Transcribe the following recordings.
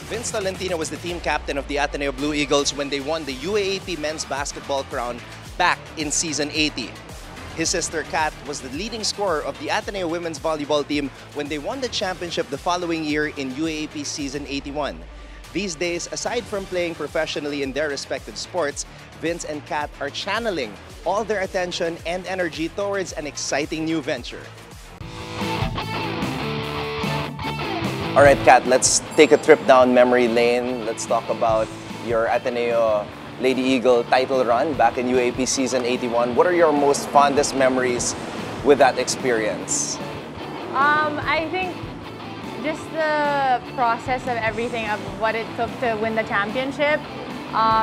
Vince Tolentino was the team captain of the Ateneo Blue Eagles when they won the UAAP men's basketball crown back in season 80. His sister Kat was the leading scorer of the Ateneo women's volleyball team when they won the championship the following year in UAAP season 81. These days, aside from playing professionally in their respective sports, Vince and Kat are channeling all their attention and energy towards an exciting new venture. All right, Kat, let's take a trip down memory lane. Let's talk about your Ateneo Lady Eagle title run back in UAAP season 81. What are your most fondest memories with that experience? I think just the process of everything, of what it took to win the championship.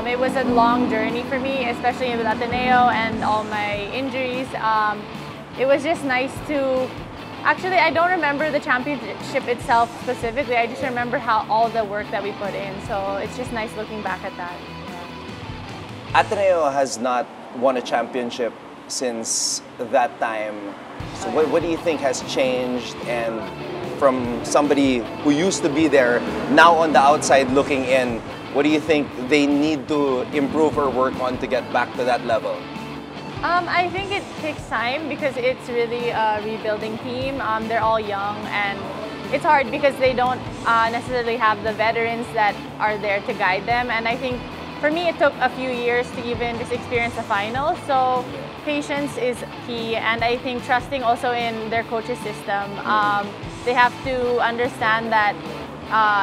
It was a long journey for me, especially with Ateneo and all my injuries. It was just nice to... Actually, I don't remember the championship itself specifically. I just remember all the work that we put in. So it's just nice looking back at that. Yeah. Ateneo has not won a championship since that time. So what do you think has changed? And from somebody who used to be there, now on the outside looking in, what do you think they need to improve or work on to get back to that level? I think it takes time because it's really a rebuilding team. They're all young and it's hard because they don't necessarily have the veterans that are there to guide them. And I think for me it took a few years to even just experience the finals. So patience is key, and I think trusting also in their coach's system. They have to understand that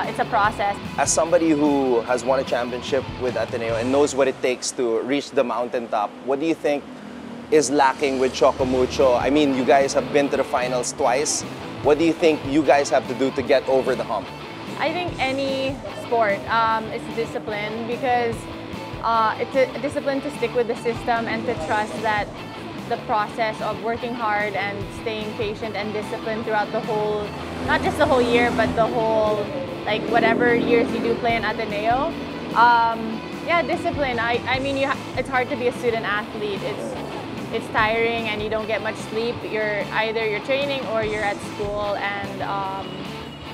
it's a process. As somebody who has won a championship with Ateneo and knows what it takes to reach the mountaintop, what do you think is lacking with Chocomucho? I mean, you guys have been to the finals twice. What do you think you guys have to do to get over the hump? I think any sport is discipline, because it's a discipline to stick with the system and to trust that the process of working hard and staying patient and disciplined throughout the whole, not just the whole year, but the whole, like whatever years you do play in Ateneo. Yeah, discipline. I mean, it's hard to be a student athlete. It's tiring and you don't get much sleep. You're training or you're at school, and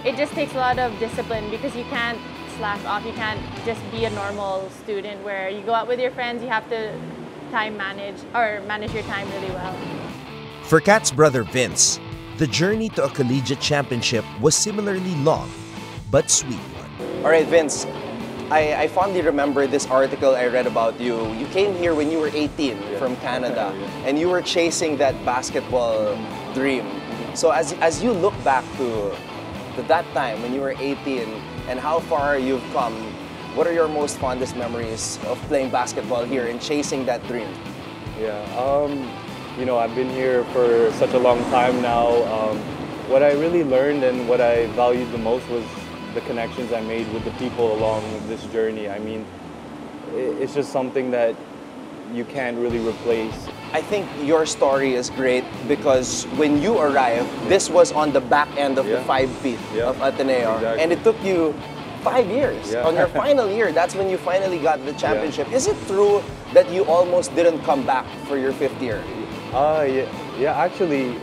it just takes a lot of discipline because you can't slack off. You can't just be a normal student where you go out with your friends. You have to manage your time really well. For Kat's brother Vince, the journey to a collegiate championship was similarly long but sweet one. All right, Vince, I fondly remember this article I read about you. You came here when you were 18 from Canada, and you were chasing that basketball dream. So as you look back to that time when you were 18 and how far you've come, what are your most fondest memories of playing basketball here and chasing that dream? Yeah, you know, I've been here for such a long time now. What I really learned and what I valued the most was the connections I made with the people along this journey. I mean, it's just something that you can't really replace. I think your story is great because when you arrived, this was on the back end of the 5 feet of Ateneo. Exactly. And it took you 5 years. On your final year, that's when you finally got the championship. Is it true that you almost didn't come back for your 5th year? Yeah, actually,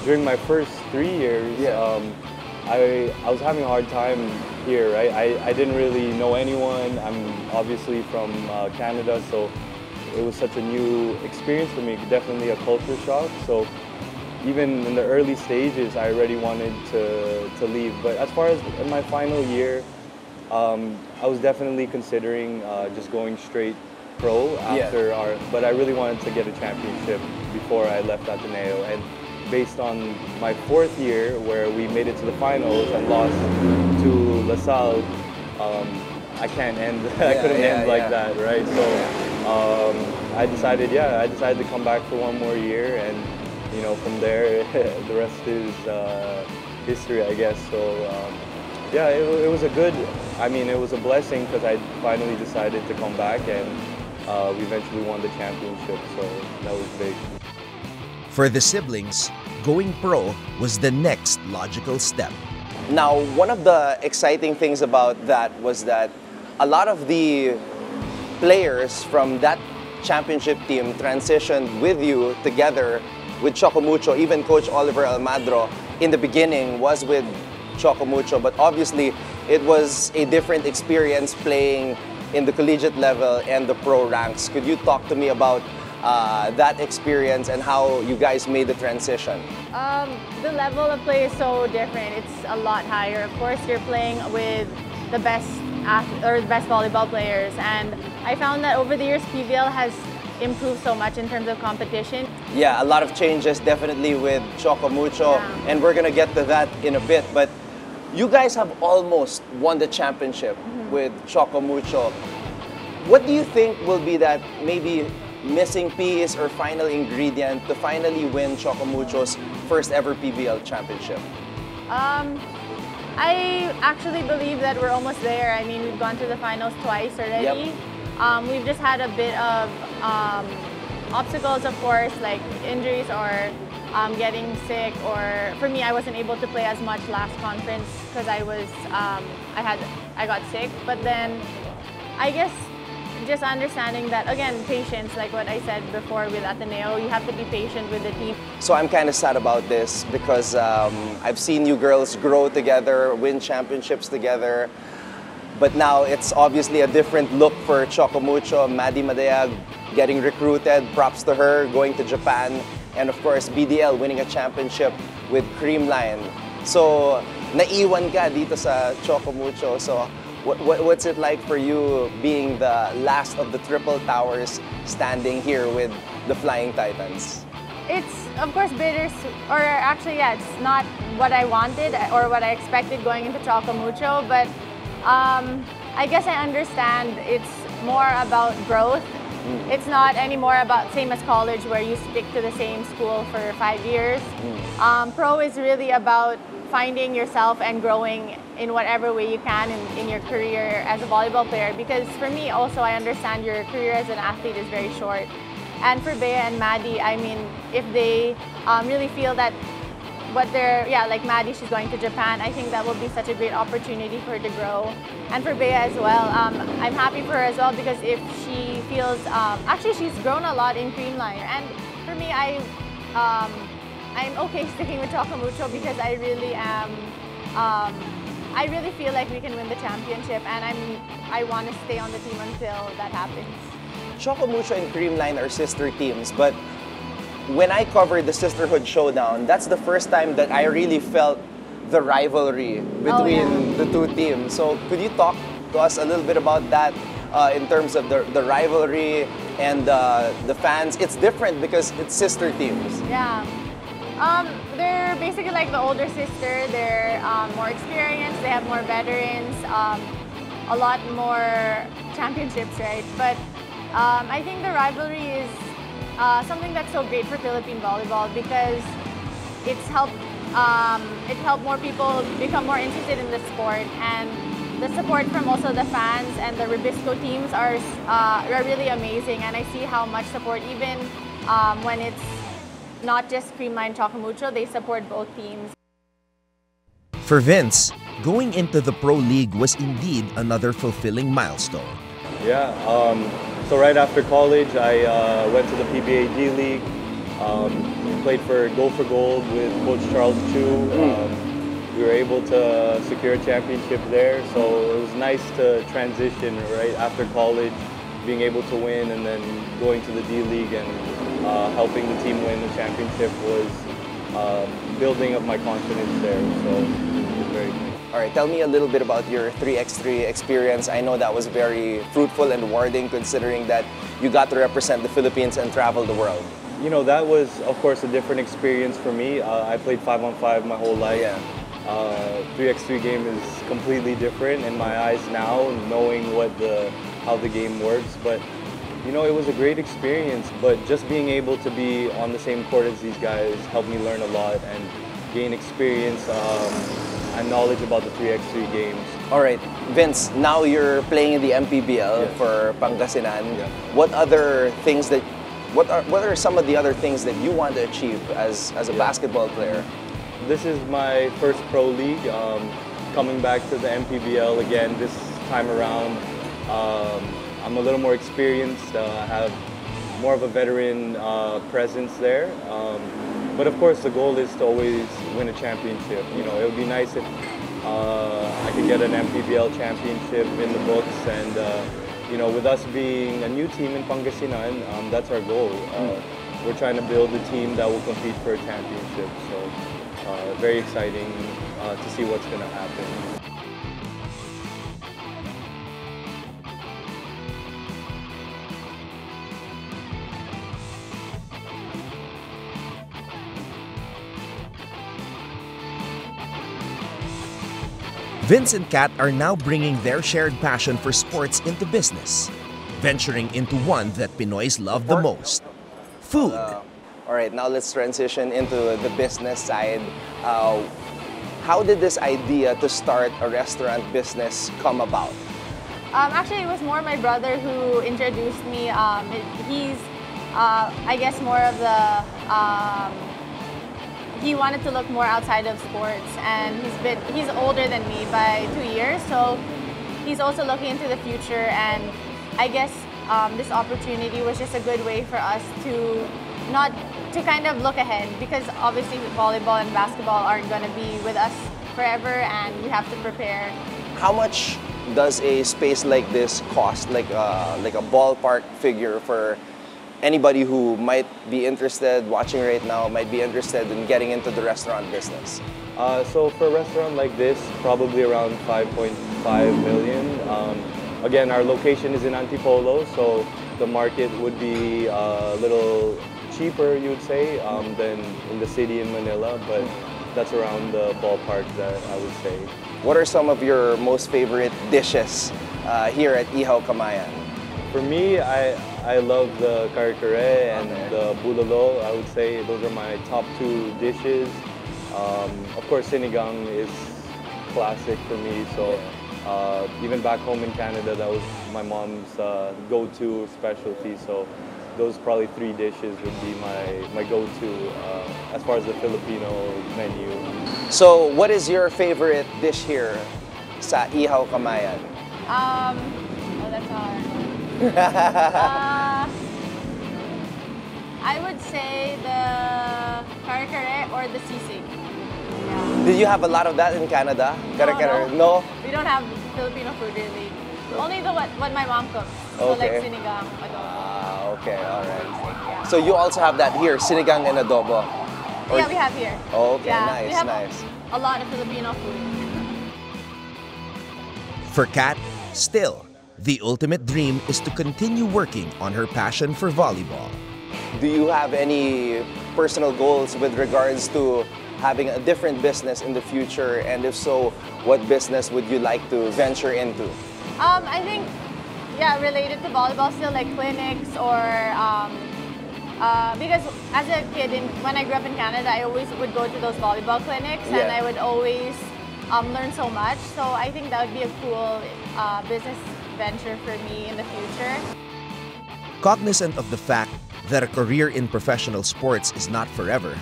during my first 3 years, I was having a hard time here, right? I didn't really know anyone. I'm obviously from Canada, so it was such a new experience for me, definitely a culture shock. So even in the early stages, I already wanted to leave. But as far as in my final year, I was definitely considering just going straight pro after but I really wanted to get a championship before I left Ateneo. And based on my 4th year, where we made it to the finals and lost to LaSalle, I can't end. I couldn't end like that, right? So I decided to come back for 1 more year, and you know, from there, the rest is history, I guess. So yeah, it was it was a blessing because I finally decided to come back, and we eventually won the championship. So that was big. For the siblings, going pro was the next logical step. Now, one of the exciting things about that was that a lot of the players from that championship team transitioned with you together with Chocomucho. Even Coach Oliver Almadro in the beginning was with Choco Mucho, but obviously it was a different experience playing in the collegiate level and the pro ranks. Could you talk to me about that experience and how you guys made the transition? The level of play is so different. It's a lot higher. Of course, you're playing with the best volleyball players, and I found that over the years PVL has improved so much in terms of competition. Yeah, a lot of changes definitely with Choco Mucho, and we're gonna get to that in a bit. But you guys have almost won the championship with Choco Mucho. What do you think will be that maybe missing piece or final ingredient to finally win Choco Mucho's first ever PVL championship? I actually believe that we're almost there. I mean, we've gone to the finals twice already. Yep. We've just had a bit of obstacles, of course, like injuries or getting sick. Or for me, I wasn't able to play as much last conference because I got sick. But then, I guess just understanding that, again, patience, like what I said before with Ateneo, you have to be patient with the team. So I'm kind of sad about this because I've seen you girls grow together, win championships together, but now it's obviously a different look for Choco Mucho. Maddie Madea getting recruited, props to her, going to Japan, and of course BDL winning a championship with Creamline. So naiwan ka dito sa Choco Mucho. So what's it like for you being the last of the Triple Towers standing here with the Flying Titans? It's, of course, bittersweet, or actually, yeah, it's not what I wanted or what I expected going into Choco Mucho, but I guess I understand it's more about growth. It's not anymore about same as college where you stick to the same school for 5 years. Pro is really about finding yourself and growing in whatever way you can in your career as a volleyball player. Because for me also, I understand your career as an athlete is very short. And for Bea and Maddie, I mean, if they really feel that what they're, like Maddie, she's going to Japan, I think that will be such a great opportunity for her to grow. And for Bea as well, I'm happy for her as well because if she feels, actually she's grown a lot in Creamline. And for me, I'm okay sticking with Choco Mucho because I really am, I really feel like we can win the championship, and I want to stay on the team until that happens. Choco Mucho and Creamline are sister teams, but when I covered the Sisterhood Showdown, that's the first time that I really felt the rivalry between the two teams. So could you talk to us a little bit about that in terms of the rivalry and the fans? It's different because it's sister teams. Yeah. They're basically like the older sister. They're more experienced, they have more veterans, a lot more championships, right? But I think the rivalry is something that's so great for Philippine volleyball because it's helped more people become more interested in the sport, and the support from also the fans and the Ribisco teams are really amazing, and I see how much support even when it's not just Creamline Choco Mucho, they support both teams. For Vince, going into the Pro League was indeed another fulfilling milestone. Yeah, so right after college, I went to the PBA D League, played for Gold with Coach Charles Chu. We were able to secure a championship there, so it was nice to transition right after college, being able to win and then going to the D League and helping the team win the championship was building up my confidence there, so it was very good. All right, tell me a little bit about your 3x3 experience. I know that was very fruitful and rewarding considering that you got to represent the Philippines and travel the world. You know, that was, of course, a different experience for me. I played 5-on-5 my whole life. Yeah. 3x3 game is completely different in my eyes now, knowing how the game works. But you know, it was a great experience. But just being able to be on the same court as these guys helped me learn a lot and gain experience and knowledge about the 3x3 games. All right, Vince. Now you're playing in the MPBL for Pangasinan. Yeah. What other things that? What are some of the other things that you want to achieve as a basketball player? This is my first pro league, coming back to the MPBL again this time around. I'm a little more experienced, I have more of a veteran presence there. But of course the goal is to always win a championship. You know, it would be nice if I could get an MPBL championship in the books, and you know, with us being a new team in Pangasinan, that's our goal. We're trying to build a team that will compete for a championship. So very exciting to see what's going to happen. Vince and Kat are now bringing their shared passion for sports into business, venturing into one that Pinoys love the most: food. All right, now let's transition into the business side. How did this idea to start a restaurant business come about? Actually, it was more my brother who introduced me. He's, I guess, more of the. He wanted to look more outside of sports, and he's older than me by 2 years, so he's also looking into the future. And I guess this opportunity was just a good way for us to kind of look ahead, because obviously volleyball and basketball aren't going to be with us forever, and we have to prepare. How much does a space like this cost, like a ballpark figure, for anybody who might be interested, watching right now, might be interested in getting into the restaurant business? So for a restaurant like this, probably around 5.5 million. Again, our location is in Antipolo, so the market would be a little cheaper, you would say, than in the city in Manila, but that's around the ballpark that I would say. What are some of your most favorite dishes here at Ihaw Kamayan? For me, I love the kare-kare and the bulalo. I would say those are my top 2 dishes. Of course, sinigang is classic for me. So even back home in Canada, that was my mom's go-to specialty. So those probably 3 dishes would be my go-to as far as the Filipino menu. So what is your favorite dish here sa Ihaw Kamayan? Oh, that's hard. I would say the kare-kare or the sisig. Yeah. Did you have a lot of that in Canada? Kare-kare? No? We don't have Filipino food really. Only what my mom cooks. So like sinigang, adobo. Okay, all right. So you also have that here, sinigang and adobo? Or... Yeah, we have here. Oh, okay, yeah, nice, we have nice. A lot of Filipino food. For Kat, still, the ultimate dream is to continue working on her passion for volleyball. Do you have any personal goals with regards to having a different business in the future? And if so, what business would you like to venture into? I think, yeah, related to volleyball, still like clinics or, because as a kid, when I grew up in Canada, I always would go to those volleyball clinics, and I would always learn so much. So I think that would be a cool business venture for me in the future. Cognizant of the fact that a career in professional sports is not forever,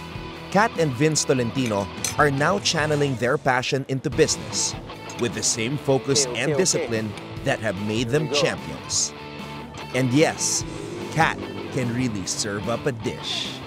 Kat and Vince Tolentino are now channeling their passion into business with the same focus and discipline that have made them champions. And yes, Kat can really serve up a dish.